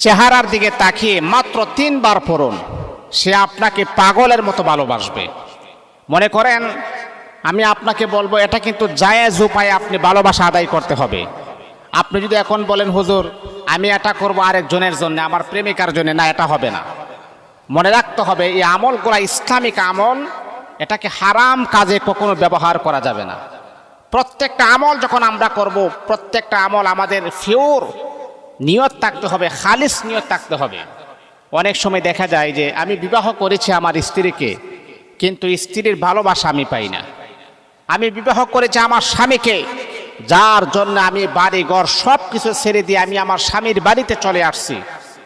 চেহারার দিকে তাকিয়ে মাত্র 3 বার পড়ুন, সে আপনাকে পাগলের মতো ভালোবাসবে। মনে করেন আমি আপনাকে বলবো, এটা কিন্তু জায়েজ উপায়ে আপনি ভালোবাসা আদায় করতে হবে। আপনি যদি এখন বলেন হুজুর আমি এটা করব আরেকজনের জন্য, আমার প্রেমিকার জন্য, না, এটা হবে না। মনে রাখতে হবে এই আমলগুলা ইসলামিক আমল, এটাকে হারাম কাজে কখনো ব্যবহার করা যাবে না। প্রত্যেকটা আমল যখন আমরা করব, প্রত্যেকটা আমল আমাদের ফিওর নিয়ত থাকতে হবে, খালিস নিয়ত থাকতে হবে। অনেক সময় দেখা যায় যে আমি বিবাহ করেছি আমার স্ত্রীকে, কিন্তু স্ত্রীর ভালোবাসা আমি পাই না। আমি বিবাহ করেছি আমার স্বামীকে, যার জন্য আমি বাড়ি ঘর সব কিছু ছেড়ে দিয়ে আমি আমার স্বামীর বাড়িতে চলে আসছি।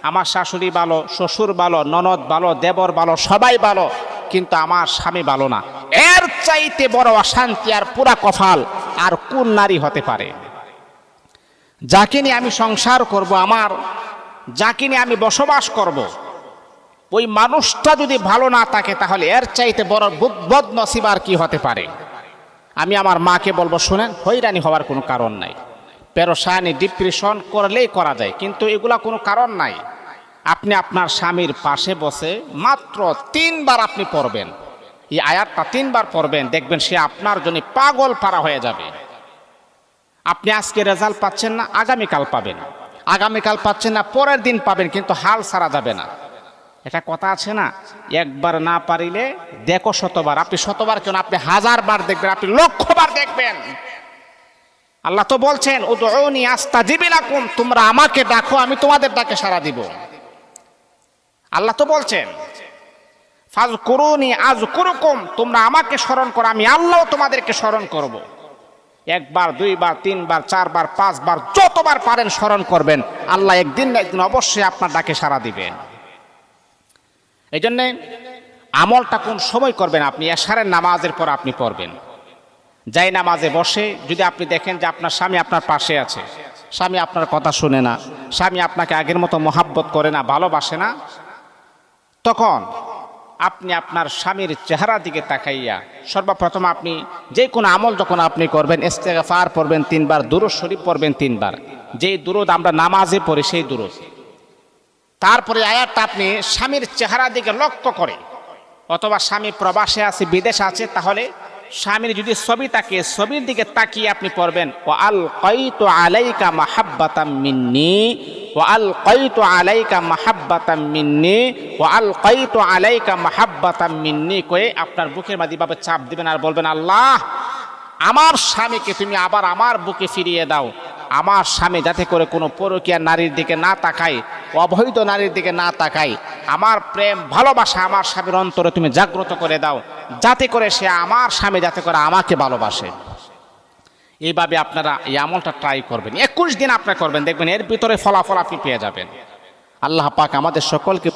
আমার শাশুড়ি ভালো, শ্বশুর ভালো, ননদ ভালো, দেবর ভালো, সবাই ভালো, কিন্তু আমার স্বামী ভালো না। এর চাইতে বড় অশান্তি আর পুরা কফাল আর কোন নারী হতে পারে? যাকে নিয়ে আমি সংসার করব, আমার যাকে নিয়ে আমি বসবাস করব, ওই মানুষটা যদি ভালো না থাকে, তাহলে এর চাইতে বড় বদনসিব আর কি হতে পারে? আমি আমার মাকে বলবো, শুনেন, হয়রানি হওয়ার কোনো কারণ নাই, পেরেশানি ডিপ্রেশন করলেই করা যায়, কিন্তু এগুলা কোনো কারণ নাই। আপনি আপনার স্বামীর পাশে বসে মাত্র 3 বার আপনি পড়বেন, এই আয়াতটা 3 বার পড়বেন, দেখবেন সে আপনার জন্য পাগল পারা হয়ে যাবে। আপনি আজকে রেজাল্ট পাচ্ছেন না, আগামীকাল পাবেন, আগামীকাল পাচ্ছেন না, পরের দিন পাবেন, কিন্তু হাল ছাড়া যাবে না। এটা কথা আছে না, একবার না পারিলে দেখো শতবার। আপনি শতবার কেন, আপনি 1000 বার দেখবেন, আপনি 1,00,000 বার দেখবেন। আল্লাহ তো বলছেন উদউনি আস্তাজিব লাকুম, তোমরা আমাকে ডাকো, আমি তোমাদের ডাকে সাড়া দিব। আল্লাহ তো বলছেন ফাযকুরুনি আযকুরুকুম, তোমরা আমাকে স্মরণ করো, আমি আল্লাহ তোমাদেরকে স্মরণ করব। 1 বার 2 বার 3 বার 4 বার 5 বার যতবার পারেন স্মরণ করবেন, আল্লাহ একদিন না একদিন অবশ্যই আপনার ডাকে সাড়া দিবেন। এই জন্যে আমলটা কোন সময় করবেন? আপনি এশারের নামাজের পর আপনি পড়বেন। যাই নামাজে বসে যদি আপনি দেখেন যে আপনার স্বামী আপনার পাশে আছে, স্বামী আপনার কথা শুনে না, স্বামী আপনাকে আগের মতো মহাব্বত করে না, ভালোবাসে না, তখন আপনি আপনার স্বামীর চেহারা দিকে তাকাইয়া সর্বপ্রথম আপনি যে কোনো আমল যখন আপনি করবেন, ইস্তেগফার পড়বেন 3 বার, দুরূদ শরীফ পড়বেন 3 বার, যেই দুরূদ আমরা নামাজে পড়ি সেই দুরূদ। তারপরে আয়াতটা আপনি স্বামীর চেহারা দিকে লক্ষ্য করে, অথবা স্বামী প্রবাসে আছে, বিদেশে আছে, তাহলে স্বামীর যদি ছবি থাকে, ছবির দিকে তাকিয়ে আপনি পড়বেন ওয়া আলকাইতু আলাইকা মাহাব্বাতাম মিন্নি, ওয়া আলকাইতু আলাইকা মাহাব্বাতাম মিন্নি, ওয়া আলকাইতু আলাইকা মাহাব্বাতাম মিন্নি কয়ে আপনার বুকের মাঝে ভাবে চাপ দিবেন আর বলবেন, আল্লাহ আমার স্বামীকে তুমি আবার আমার বুকে ফিরিয়ে দাও, আমার স্বামী যাতে করে কোনো পরকীয়া নারীর দিকে না তাকায়, অবৈধ নারীর দিকে না তাকায়, আমার প্রেম ভালোবাসা আমার স্বামীর অন্তরে তুমি জাগ্রত করে দাও, যাতে করে সে আমার স্বামী যাতে করে আমাকে ভালোবাসে। এইভাবে আপনারা এই আমলটা ট্রাই করবেন, 21 দিন আপনারা করবেন, দেখবেন এর ভিতরে ফলাফল আপনি পেয়ে যাবেন। আল্লাহ পাক আমাদের সকলকে